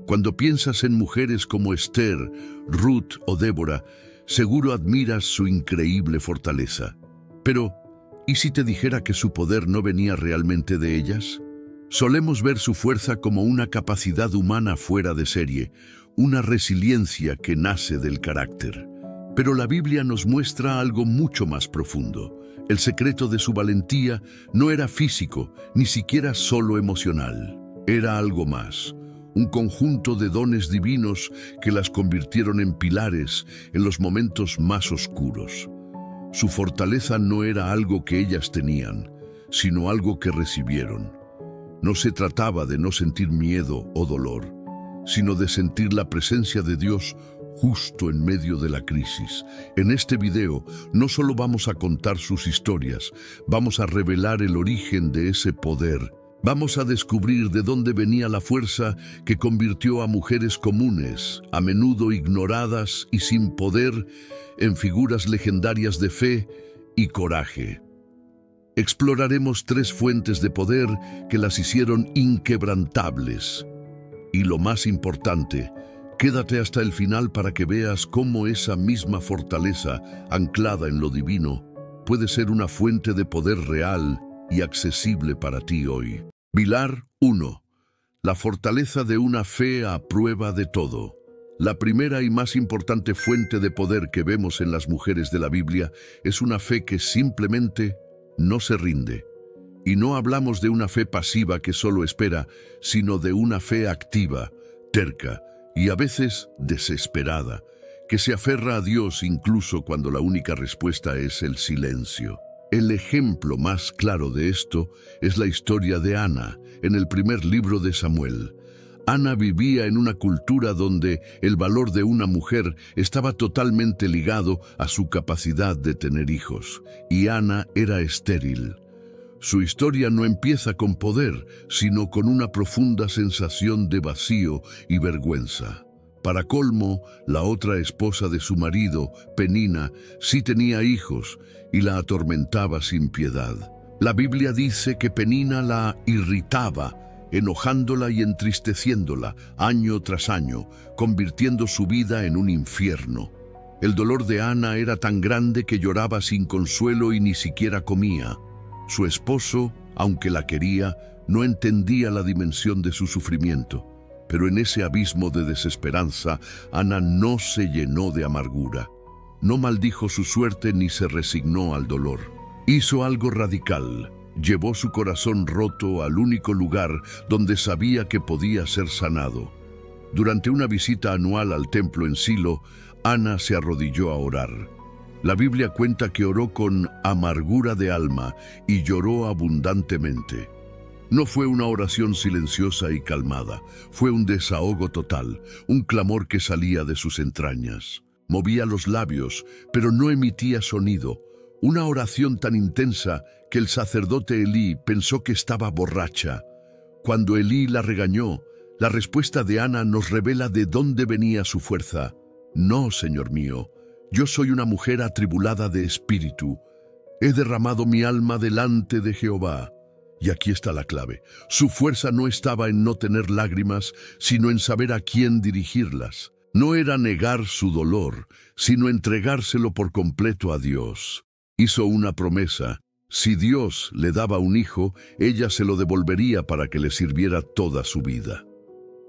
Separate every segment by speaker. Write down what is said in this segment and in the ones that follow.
Speaker 1: Cuando piensas en mujeres como Esther, Ruth o Débora, seguro admiras su increíble fortaleza. Pero, ¿y si te dijera que su poder no venía realmente de ellas? Solemos ver su fuerza como una capacidad humana fuera de serie, una resiliencia que nace del carácter. Pero la Biblia nos muestra algo mucho más profundo. El secreto de su valentía no era físico, ni siquiera solo emocional. Era algo más, un conjunto de dones divinos que las convirtieron en pilares en los momentos más oscuros. Su fortaleza no era algo que ellas tenían, sino algo que recibieron. No se trataba de no sentir miedo o dolor, sino de sentir la presencia de Dios justo en medio de la crisis. En este video no solo vamos a contar sus historias, vamos a revelar el origen de ese poder. Vamos a descubrir de dónde venía la fuerza que convirtió a mujeres comunes, a menudo ignoradas y sin poder, en figuras legendarias de fe y coraje. Exploraremos 3 fuentes de poder que las hicieron inquebrantables. Y lo más importante, quédate hasta el final para que veas cómo esa misma fortaleza, anclada en lo divino, puede ser una fuente de poder real y accesible para ti hoy. Pilar 1. La fortaleza de una fe a prueba de todo. La primera y más importante fuente de poder que vemos en las mujeres de la Biblia es una fe que simplemente no se rinde. Y no hablamos de una fe pasiva que solo espera, sino de una fe activa, terca y a veces desesperada, que se aferra a Dios incluso cuando la única respuesta es el silencio. El ejemplo más claro de esto es la historia de Ana, en el primer libro de Samuel. Ana vivía en una cultura donde el valor de una mujer estaba totalmente ligado a su capacidad de tener hijos, y Ana era estéril. Su historia no empieza con poder, sino con una profunda sensación de vacío y vergüenza. Para colmo, la otra esposa de su marido, Penina, sí tenía hijos y la atormentaba sin piedad. La Biblia dice que Penina la irritaba, enojándola y entristeciéndola año tras año, convirtiendo su vida en un infierno. El dolor de Ana era tan grande que lloraba sin consuelo y ni siquiera comía. Su esposo, aunque la quería, no entendía la dimensión de su sufrimiento. Pero en ese abismo de desesperanza, Ana no se llenó de amargura. No maldijo su suerte ni se resignó al dolor. Hizo algo radical. Llevó su corazón roto al único lugar donde sabía que podía ser sanado. Durante una visita anual al templo en Silo, Ana se arrodilló a orar. La Biblia cuenta que oró con amargura de alma y lloró abundantemente. No fue una oración silenciosa y calmada, fue un desahogo total, un clamor que salía de sus entrañas. Movía los labios, pero no emitía sonido. Una oración tan intensa que el sacerdote Elí pensó que estaba borracha. Cuando Elí la regañó, la respuesta de Ana nos revela de dónde venía su fuerza. No, Señor mío, yo soy una mujer atribulada de espíritu. He derramado mi alma delante de Jehová. Y aquí está la clave. Su fuerza no estaba en no tener lágrimas, sino en saber a quién dirigirlas. No era negar su dolor, sino entregárselo por completo a Dios. Hizo una promesa. Si Dios le daba un hijo, ella se lo devolvería para que le sirviera toda su vida.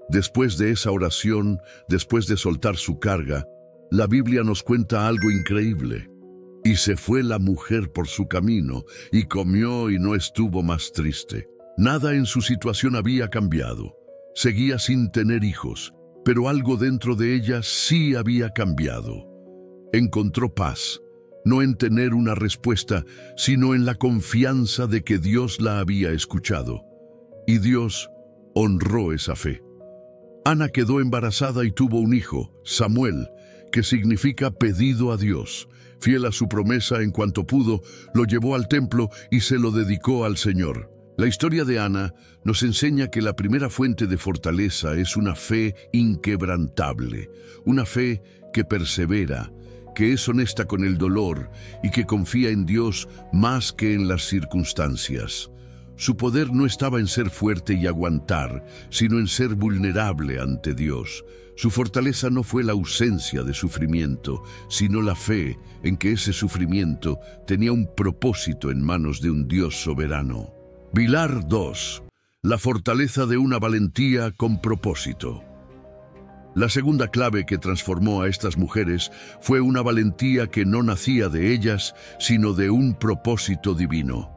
Speaker 1: Después de esa oración, después de soltar su carga, la Biblia nos cuenta algo increíble. Y se fue la mujer por su camino, y comió y no estuvo más triste. Nada en su situación había cambiado. Seguía sin tener hijos, pero algo dentro de ella sí había cambiado. Encontró paz, no en tener una respuesta, sino en la confianza de que Dios la había escuchado. Y Dios honró esa fe. Ana quedó embarazada y tuvo un hijo, Samuel, que significa pedido a Dios. Fiel a su promesa en cuanto pudo, lo llevó al templo y se lo dedicó al Señor. La historia de Ana nos enseña que la primera fuente de fortaleza es una fe inquebrantable, una fe que persevera, que es honesta con el dolor y que confía en Dios más que en las circunstancias. Su poder no estaba en ser fuerte y aguantar, sino en ser vulnerable ante Dios. Su fortaleza no fue la ausencia de sufrimiento, sino la fe en que ese sufrimiento tenía un propósito en manos de un Dios soberano. Pilar 2. La fortaleza de una valentía con propósito. La segunda clave que transformó a estas mujeres fue una valentía que no nacía de ellas, sino de un propósito divino.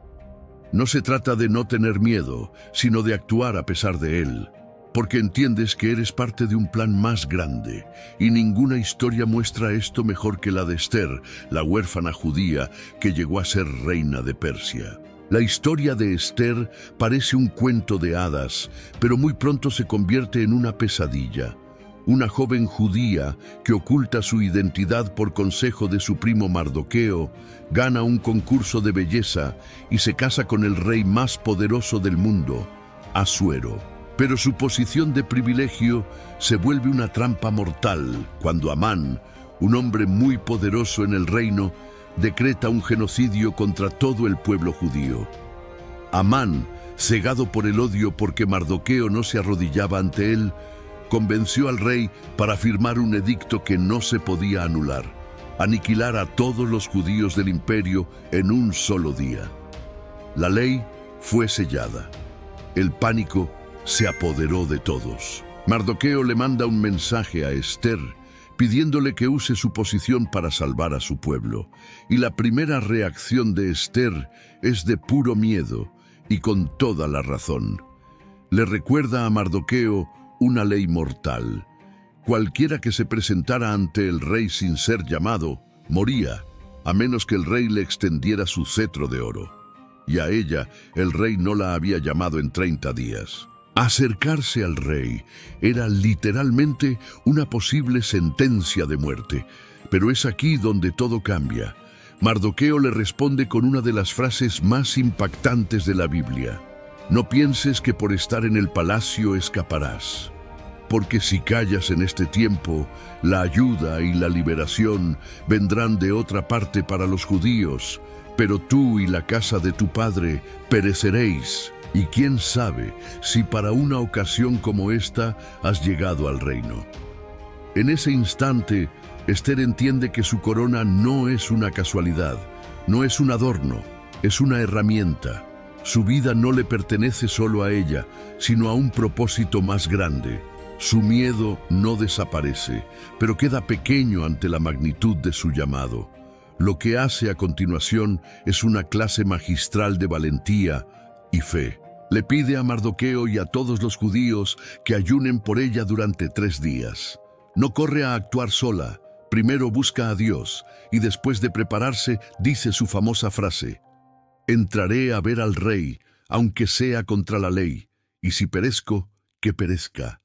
Speaker 1: No se trata de no tener miedo, sino de actuar a pesar de él, porque entiendes que eres parte de un plan más grande, y ninguna historia muestra esto mejor que la de Esther, la huérfana judía que llegó a ser reina de Persia. La historia de Esther parece un cuento de hadas, pero muy pronto se convierte en una pesadilla. Una joven judía que oculta su identidad por consejo de su primo Mardoqueo, gana un concurso de belleza y se casa con el rey más poderoso del mundo, Asuero. Pero su posición de privilegio se vuelve una trampa mortal cuando Amán, un hombre muy poderoso en el reino, decreta un genocidio contra todo el pueblo judío. Amán, cegado por el odio porque Mardoqueo no se arrodillaba ante él, convenció al rey para firmar un edicto que no se podía anular: aniquilar a todos los judíos del imperio en un solo día. La ley fue sellada. El pánico se apoderó de todos. Mardoqueo le manda un mensaje a Esther pidiéndole que use su posición para salvar a su pueblo. Y la primera reacción de Esther es de puro miedo, y con toda la razón. Le recuerda a Mardoqueo una ley mortal. Cualquiera que se presentara ante el rey sin ser llamado, moría, a menos que el rey le extendiera su cetro de oro. Y a ella, el rey no la había llamado en 30 días. Acercarse al rey era literalmente una posible sentencia de muerte. Pero es aquí donde todo cambia. Mardoqueo le responde con una de las frases más impactantes de la Biblia: no pienses que por estar en el palacio escaparás, porque si callas en este tiempo, la ayuda y la liberación vendrán de otra parte para los judíos, pero tú y la casa de tu padre pereceréis. Y quién sabe si para una ocasión como esta has llegado al reino. En ese instante, Esther entiende que su corona no es una casualidad, no es un adorno, es una herramienta. Su vida no le pertenece solo a ella, sino a un propósito más grande. Su miedo no desaparece, pero queda pequeño ante la magnitud de su llamado. Lo que hace a continuación es una clase magistral de valentía y fe. Le pide a Mardoqueo y a todos los judíos que ayunen por ella durante 3 días. No corre a actuar sola, primero busca a Dios, y después de prepararse dice su famosa frase: entraré a ver al rey, aunque sea contra la ley, y si perezco, que perezca.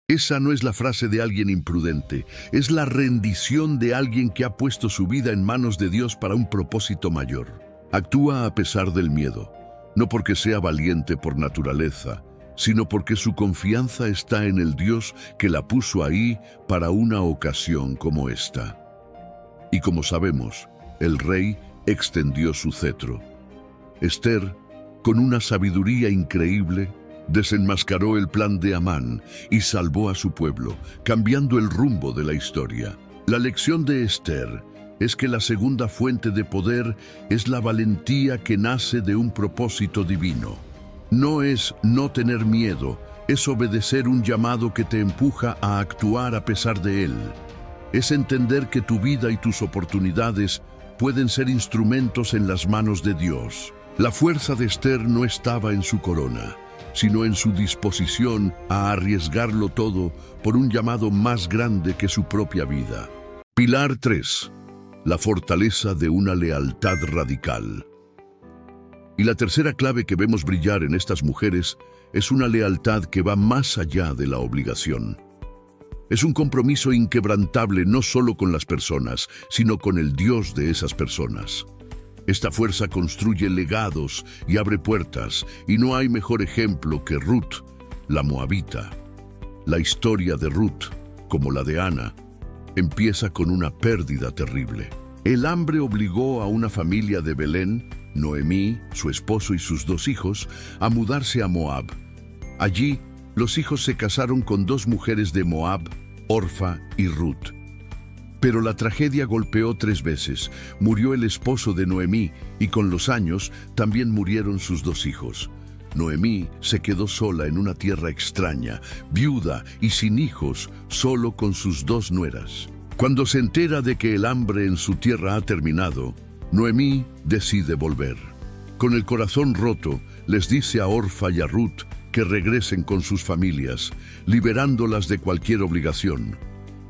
Speaker 1: Esa no es la frase de alguien imprudente, es la rendición de alguien que ha puesto su vida en manos de Dios para un propósito mayor. Actúa a pesar del miedo, no porque sea valiente por naturaleza, sino porque su confianza está en el Dios que la puso ahí para una ocasión como esta. Y como sabemos, el rey extendió su cetro. Esther, con una sabiduría increíble, desenmascaró el plan de Amán y salvó a su pueblo, cambiando el rumbo de la historia. La lección de Esther es que la segunda fuente de poder es la valentía que nace de un propósito divino. No es no tener miedo, es obedecer un llamado que te empuja a actuar a pesar de él. Es entender que tu vida y tus oportunidades pueden ser instrumentos en las manos de Dios. La fuerza de Esther no estaba en su corona, sino en su disposición a arriesgarlo todo por un llamado más grande que su propia vida. Pilar 3. La fortaleza de una lealtad radical. Y la tercera clave que vemos brillar en estas mujeres es una lealtad que va más allá de la obligación. Es un compromiso inquebrantable no solo con las personas, sino con el Dios de esas personas. Esta fuerza construye legados y abre puertas, y no hay mejor ejemplo que Ruth, la moabita. La historia de Ruth, como la de Ana, empieza con una pérdida terrible. El hambre obligó a una familia de Belén Noemí, su esposo y sus 2 hijos, a mudarse a Moab. Allí, los hijos se casaron con 2 mujeres de Moab, Orfa y Ruth. Pero la tragedia golpeó 3 veces. Murió el esposo de Noemí y con los años también murieron sus 2 hijos. Noemí se quedó sola en una tierra extraña, viuda y sin hijos, solo con sus 2 nueras. Cuando se entera de que el hambre en su tierra ha terminado, Noemí decide volver. Con el corazón roto, les dice a Orfa y a Ruth que regresen con sus familias, liberándolas de cualquier obligación.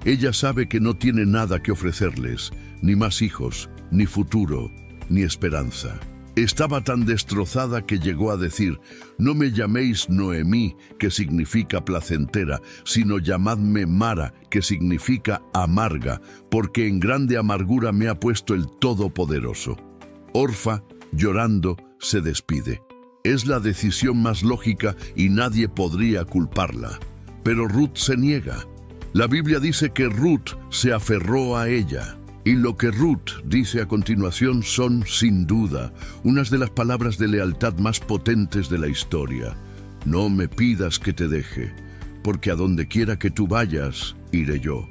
Speaker 1: Ella sabe que no tiene nada que ofrecerles, ni más hijos, ni futuro, ni esperanza. Estaba tan destrozada que llegó a decir: «No me llaméis Noemí, que significa placentera, sino llamadme Mara, que significa amarga, porque en grande amargura me ha puesto el Todopoderoso». Orfa, llorando, se despide. Es la decisión más lógica y nadie podría culparla. Pero Ruth se niega. La Biblia dice que Ruth se aferró a ella. Y lo que Ruth dice a continuación son, sin duda, unas de las palabras de lealtad más potentes de la historia. «No me pidas que te deje, porque a donde quiera que tú vayas, iré yo.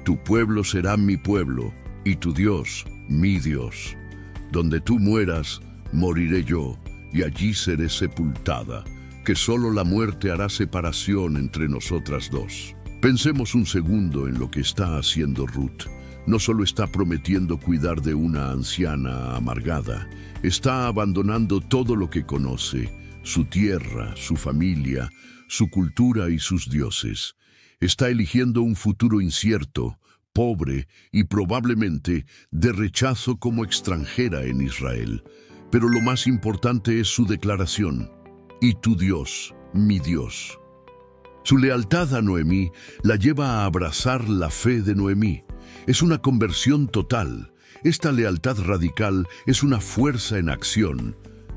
Speaker 1: Tu pueblo será mi pueblo, y tu Dios, mi Dios. Donde tú mueras, moriré yo, y allí seré sepultada, que solo la muerte hará separación entre nosotras 2». Pensemos un segundo en lo que está haciendo Ruth. No solo está prometiendo cuidar de una anciana amargada, está abandonando todo lo que conoce, su tierra, su familia, su cultura y sus dioses. Está eligiendo un futuro incierto, pobre y probablemente de rechazo como extranjera en Israel. Pero lo más importante es su declaración: «Y tu Dios, mi Dios». Su lealtad a Noemí la lleva a abrazar la fe de Noemí. Es una conversión total. Esta lealtad radical es una fuerza en acción.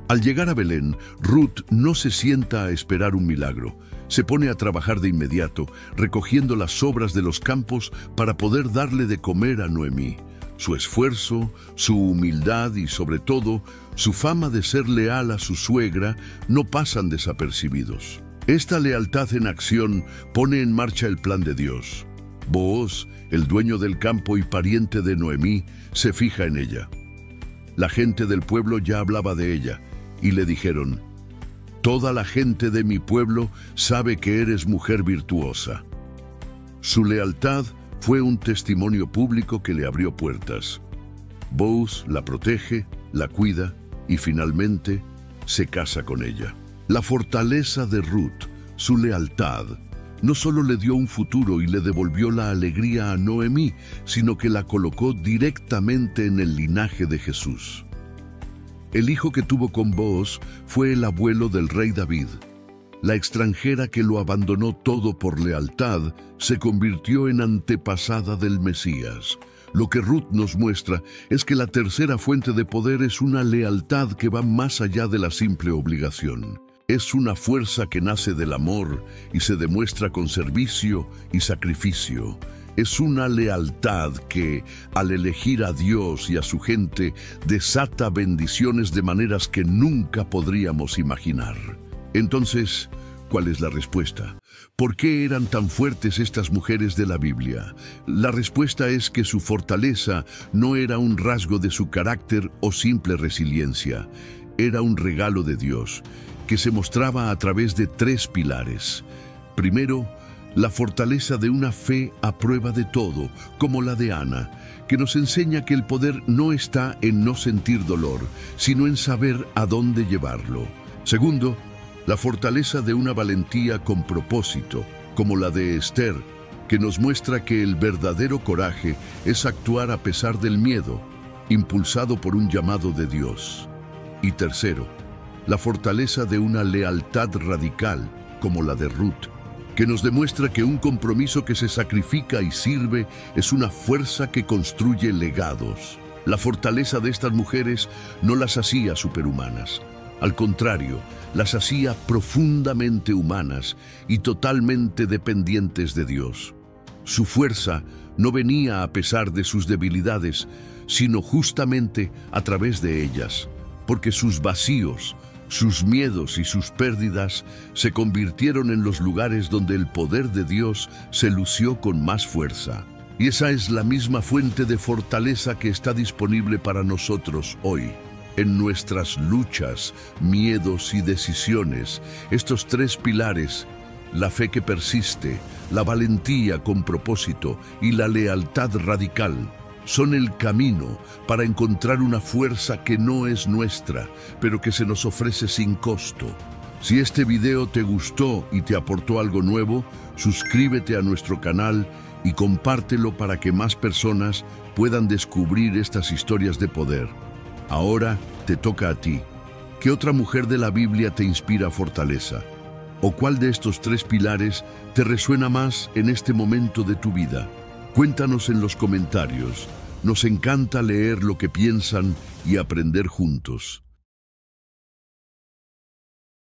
Speaker 1: Al llegar a Belén, Ruth no se sienta a esperar un milagro. Se pone a trabajar de inmediato, recogiendo las sobras de los campos para poder darle de comer a Noemí. Su esfuerzo, su humildad y, sobre todo, su fama de ser leal a su suegra no pasan desapercibidos. Esta lealtad en acción pone en marcha el plan de Dios. Booz, el dueño del campo y pariente de Noemí, se fija en ella. La gente del pueblo ya hablaba de ella y le dijeron: «Toda la gente de mi pueblo sabe que eres mujer virtuosa». Su lealtad fue un testimonio público que le abrió puertas. Booz la protege, la cuida y finalmente se casa con ella. La fortaleza de Ruth, su lealtad, no solo le dio un futuro y le devolvió la alegría a Noemí, sino que la colocó directamente en el linaje de Jesús. El hijo que tuvo con Booz fue el abuelo del rey David. La extranjera que lo abandonó todo por lealtad se convirtió en antepasada del Mesías. Lo que Ruth nos muestra es que la tercera fuente de poder es una lealtad que va más allá de la simple obligación. Es una fuerza que nace del amor y se demuestra con servicio y sacrificio. Es una lealtad que, al elegir a Dios y a su gente, desata bendiciones de maneras que nunca podríamos imaginar. Entonces, ¿cuál es la respuesta? ¿Por qué eran tan fuertes estas mujeres de la Biblia? La respuesta es que su fortaleza no era un rasgo de su carácter o simple resiliencia. Era un regalo de Dios, que se mostraba a través de 3 pilares. Primero, la fortaleza de una fe a prueba de todo, como la de Ana, que nos enseña que el poder no está en no sentir dolor, sino en saber a dónde llevarlo. Segundo, la fortaleza de una valentía con propósito, como la de Esther, que nos muestra que el verdadero coraje es actuar a pesar del miedo, impulsado por un llamado de Dios. Y tercero, la fortaleza de una lealtad radical, como la de Ruth, que nos demuestra que un compromiso que se sacrifica y sirve es una fuerza que construye legados. La fortaleza de estas mujeres no las hacía superhumanas. Al contrario, las hacía profundamente humanas y totalmente dependientes de Dios. Su fuerza no venía a pesar de sus debilidades, sino justamente a través de ellas. porque sus vacíos, sus miedos y sus pérdidas se convirtieron en los lugares donde el poder de Dios se lució con más fuerza. Y esa es la misma fuente de fortaleza que está disponible para nosotros hoy. En nuestras luchas, miedos y decisiones, estos tres pilares, la fe que persiste, la valentía con propósito y la lealtad radical, son el camino para encontrar una fuerza que no es nuestra, pero que se nos ofrece sin costo. Si este video te gustó y te aportó algo nuevo, suscríbete a nuestro canal y compártelo para que más personas puedan descubrir estas historias de poder. Ahora te toca a ti. ¿Qué otra mujer de la Biblia te inspira fortaleza? ¿O cuál de estos tres pilares te resuena más en este momento de tu vida? Cuéntanos en los comentarios. Nos encanta leer lo que piensan y aprender juntos.